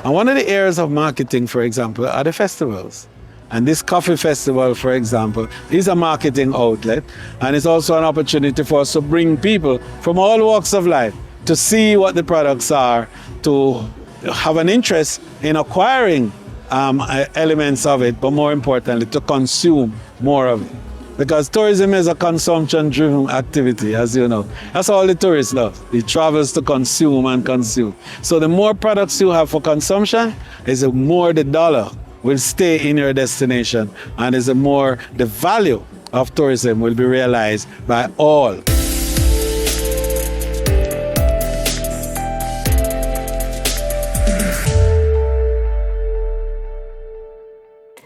And one of the areas of marketing, for example, are the festivals. And this coffee festival, for example, is a marketing outlet, and it's also an opportunity for us to bring people from all walks of life to see what the products are, to have an interest in acquiring elements of it, but more importantly, to consume more of it. Because tourism is a consumption-driven activity, as you know. That's all the tourists love. It travels to consume and consume. So the more products you have for consumption, is the more the dollar will stay in your destination, and is the more the value of tourism will be realized by all.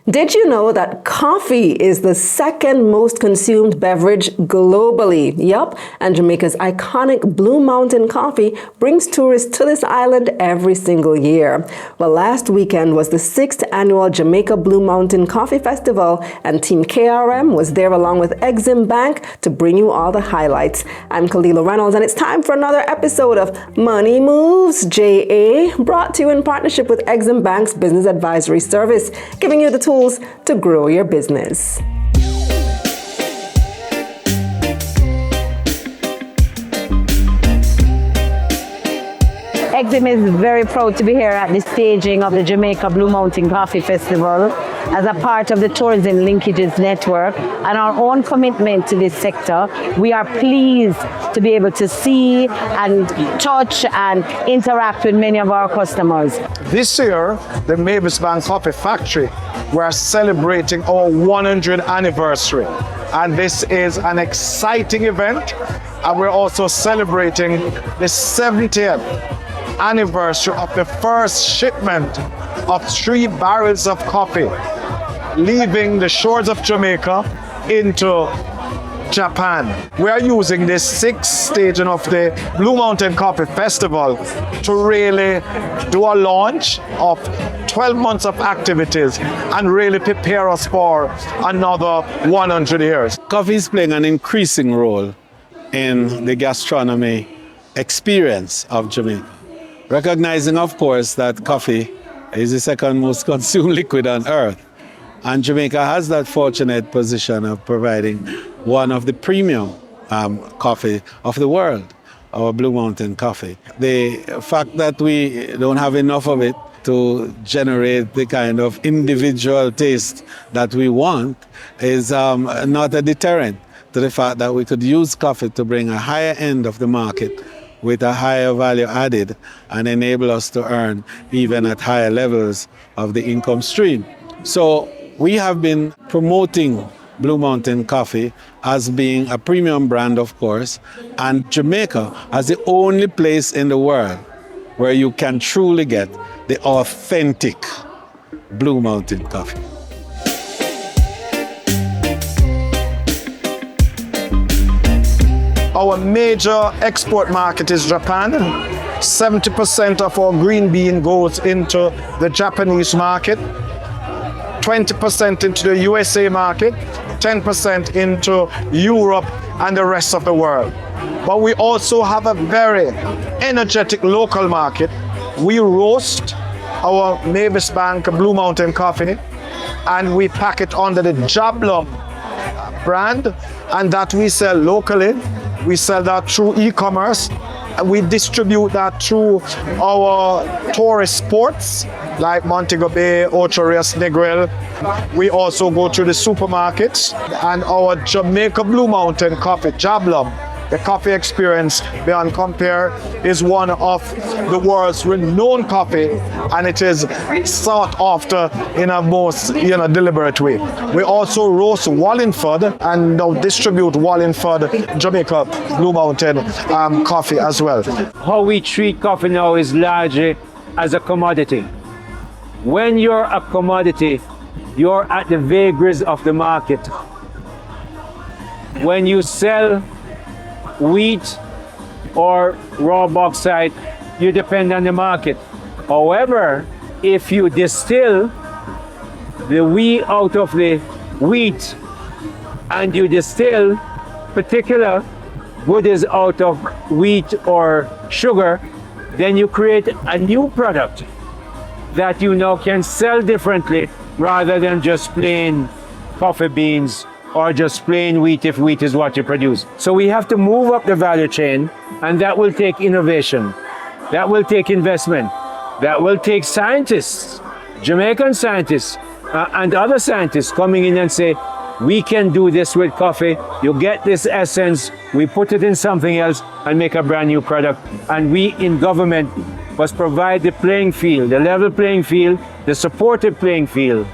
Did you know that coffee is the second most consumed beverage globally? Yup, and Jamaica's iconic Blue Mountain coffee brings tourists to this island every single year. Well, last weekend was the 6th annual Jamaica Blue Mountain Coffee Festival, and Team KRM was there along with EXIM Bank to bring you all the highlights. I'm Kalila Reynolds, and it's time for another episode of Money Moves JA, brought to you in partnership with EXIM Bank's Business Advisory Service, giving you the tools to grow your business. EXIM is very proud to be here at the staging of the Jamaica Blue Mountain Coffee Festival as a part of the Tourism Linkages network and our own commitment to this sector. We are pleased to be able to see and touch and interact with many of our customers. This year, the Mavis Bank Coffee Factory, we're celebrating our 100th anniversary. And this is an exciting event. And we're also celebrating the 70th anniversary of the first shipment of 3 barrels of coffee leaving the shores of Jamaica into Japan. We are using this 6th staging of the Blue Mountain Coffee Festival to really do a launch of 12 months of activities and really prepare us for another 100 years. Coffee is playing an increasing role in the gastronomy experience of Jamaica. Recognizing, of course, that coffee is the second most consumed liquid on earth. And Jamaica has that fortunate position of providing one of the premium coffee of the world, our Blue Mountain coffee. The fact that we don't have enough of it to generate the kind of individual taste that we want is not a deterrent to the fact that we could use coffee to bring a higher end of the market with a higher value added and enable us to earn even at higher levels of the income stream. So we have been promoting Blue Mountain coffee as being a premium brand, of course, and Jamaica as the only place in the world where you can truly get the authentic Blue Mountain coffee. Our major export market is Japan. 70% of our green bean goes into the Japanese market, 20% into the USA market, 10% into Europe and the rest of the world. But we also have a very energetic local market. We roast our Mavis Bank Blue Mountain coffee and we pack it under the Jablum brand, and that we sell locally. We sell that through e-commerce. We distribute that through our tourist spots like Montego Bay, Ocho Rios, Negril. We also go to the supermarkets, and our Jamaica Blue Mountain coffee, Jablum, the coffee experience beyond compare, is one of the world's renowned coffee, and it is sought after in a most deliberate way. We also roast Wallingford and now distribute Wallingford Jamaica Blue Mountain coffee as well. How we treat coffee now is largely as a commodity. When you're a commodity, you're at the vagaries of the market. When you sell wheat or raw bauxite, you depend on the market. However, if you distill the wheat out of the wheat and you distill particular goodies out of wheat or sugar, then you create a new product. that you now can sell differently rather than just plain coffee beans or just plain wheat if wheat is what you produce. So we have to move up the value chain, and that will take innovation. That will take investment. That will take scientists, Jamaican scientists, and other scientists coming in and say, we can do this with coffee. You get this essence, we put it in something else and make a brand new product. And we in government must provide the playing field, the level playing field, the supportive playing field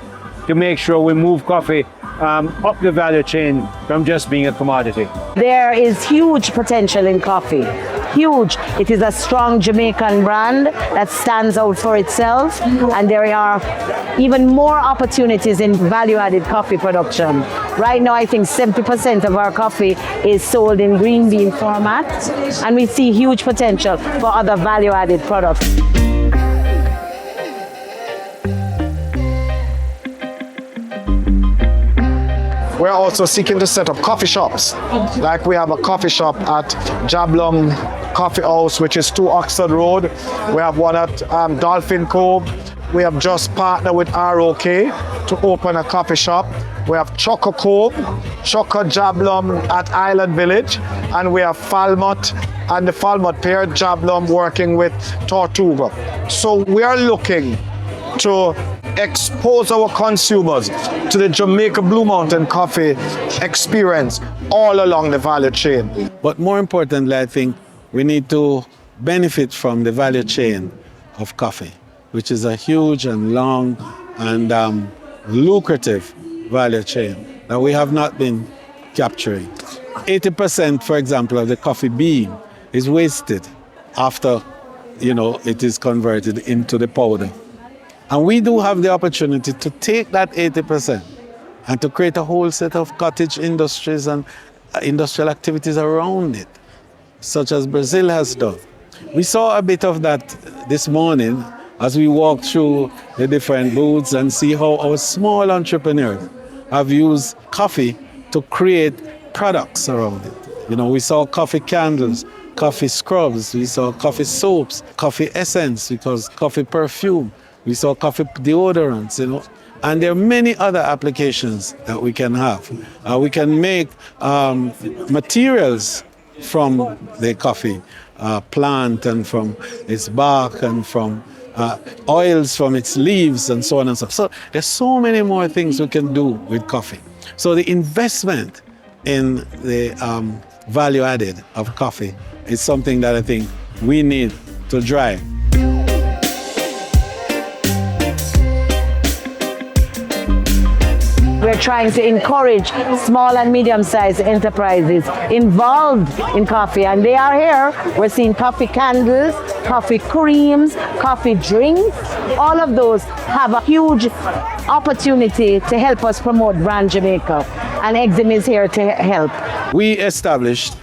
to make sure we move coffee up the value chain from just being a commodity. There is huge potential in coffee. Huge. It is a strong Jamaican brand that stands out for itself, and there are even more opportunities in value-added coffee production. Right now, I think 70% of our coffee is sold in green bean format, and we see huge potential for other value-added products. We're also seeking to set up coffee shops. Like we have a coffee shop at Jablong Coffee House, which is 2 Oxford Road. We have one at Dolphin Cove. We have just partnered with ROK to open a coffee shop. We have Choco Cove, Choco Jablom at Island Village, and we have Falmouth and the Falmouth Pier, Jablom working with Tortuga. So we are looking to expose our consumers to the Jamaica Blue Mountain coffee experience all along the value chain. But more importantly, I think we need to benefit from the value chain of coffee, which is a huge and long and lucrative value chain that we have not been capturing. 80%, for example, of the coffee bean is wasted after, it is converted into the powder. And we do have the opportunity to take that 80% and to create a whole set of cottage industries and industrial activities around it, such as Brazil has done. We saw a bit of that this morning as we walked through the different booths and see how our small entrepreneurs have used coffee to create products around it. We saw coffee candles, coffee scrubs, we saw coffee soaps, coffee essence, because coffee perfume. We saw coffee deodorants, and there are many other applications that we can have. We can make materials from the coffee plant and from its bark and from oils from its leaves and so on and so forth. So there's so many more things we can do with coffee. So the investment in the value added of coffee is something that I think we need to drive. We're trying to encourage small and medium-sized enterprises involved in coffee, and they are here. We're seeing coffee candles, coffee creams, coffee drinks. All of those have a huge opportunity to help us promote brand Jamaica, and EXIM is here to help. We established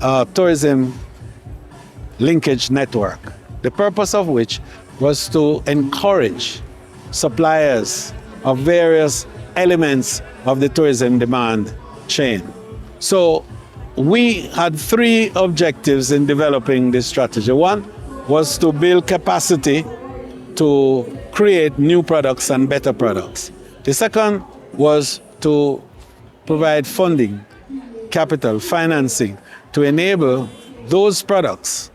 a tourism linkage network, the purpose of which was to encourage suppliers of various elements of the tourism demand chain. So we had 3 objectives in developing this strategy. One was to build capacity to create new products and better products. The second was to provide funding, capital, financing to enable those products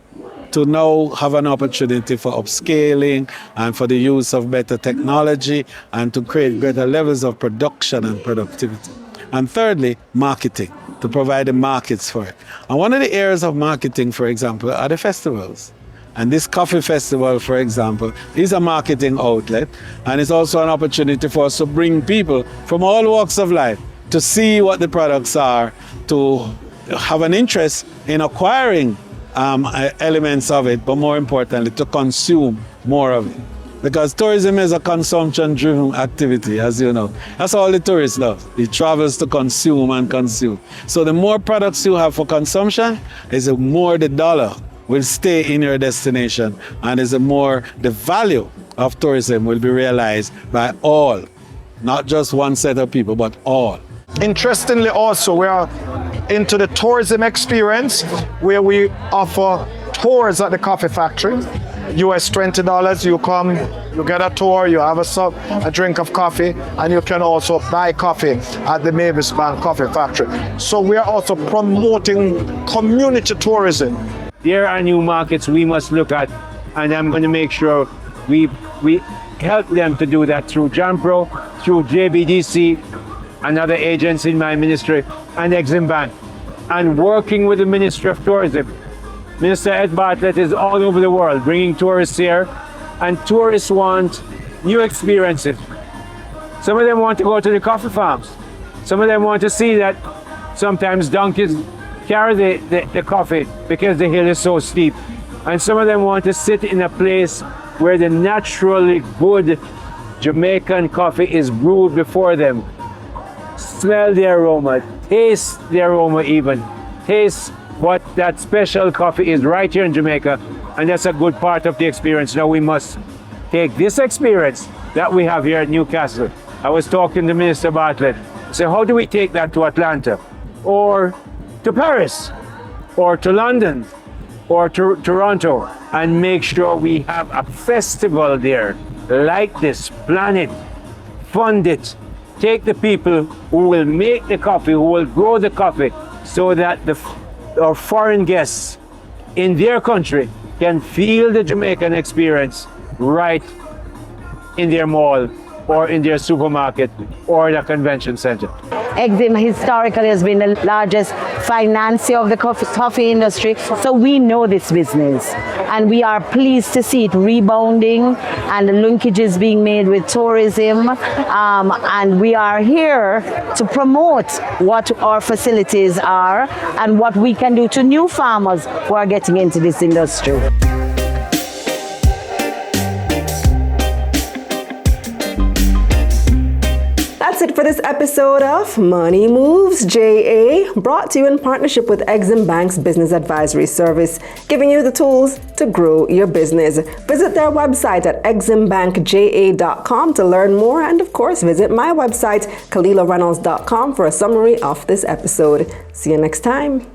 to now have an opportunity for upscaling and for the use of better technology and to create greater levels of production and productivity. And thirdly, marketing, to provide the markets for it. And one of the areas of marketing, for example, are the festivals. And this coffee festival, for example, is a marketing outlet, and it's also an opportunity for us to bring people from all walks of life to see what the products are, to have an interest in acquiring elements of it, but more importantly, to consume more of it. Because tourism is a consumption-driven activity, as you know. That's all the tourist does. He travels to consume and consume. So the more products you have for consumption, is the more the dollar will stay in your destination, and is the more the value of tourism will be realized by all, not just one set of people, but all. Interestingly also, we are into the tourism experience where we offer tours at the coffee factory, US $20. You come, you get a tour, you have a drink of coffee, and you can also buy coffee at the Mavis Bank Coffee Factory. So we are also promoting community tourism. There are new markets we must look at, and I'm going to make sure we help them to do that through JAMPRO, through JBDC, and other agents in my ministry, and EXIM Bank, and working with the Ministry of Tourism. Minister Ed Bartlett is all over the world bringing tourists here, and tourists want new experiences. Some of them want to go to the coffee farms. Some of them want to see that sometimes donkeys carry the coffee because the hill is so steep. And some of them want to sit in a place where the naturally good Jamaican coffee is brewed before them. Smell the aroma, taste the aroma even. Taste what that special coffee is right here in Jamaica, and that's a good part of the experience. Now we must take this experience that we have here at Newcastle. I was talking to Minister Bartlett. So how do we take that to Atlanta, or to Paris, or to London, or to Toronto, and make sure we have a festival there like this, plan it, fund it, take the people who will make the coffee, who will grow the coffee, so that our foreign guests in their country can feel the Jamaican experience right in their mall, or in their supermarket, or the convention center. EXIM historically has been the largest financier of the coffee industry, so we know this business. And we are pleased to see it rebounding and the linkages being made with tourism. And we are here to promote what our facilities are and what we can do to new farmers who are getting into this industry. That's it for this episode of Money Moves JA, brought to you in partnership with EXIM Bank's Business Advisory Service, giving you the tools to grow your business. Visit their website at eximbankja.com to learn more, and of course visit my website, KalilaReynolds.com, for a summary of this episode. See you next time.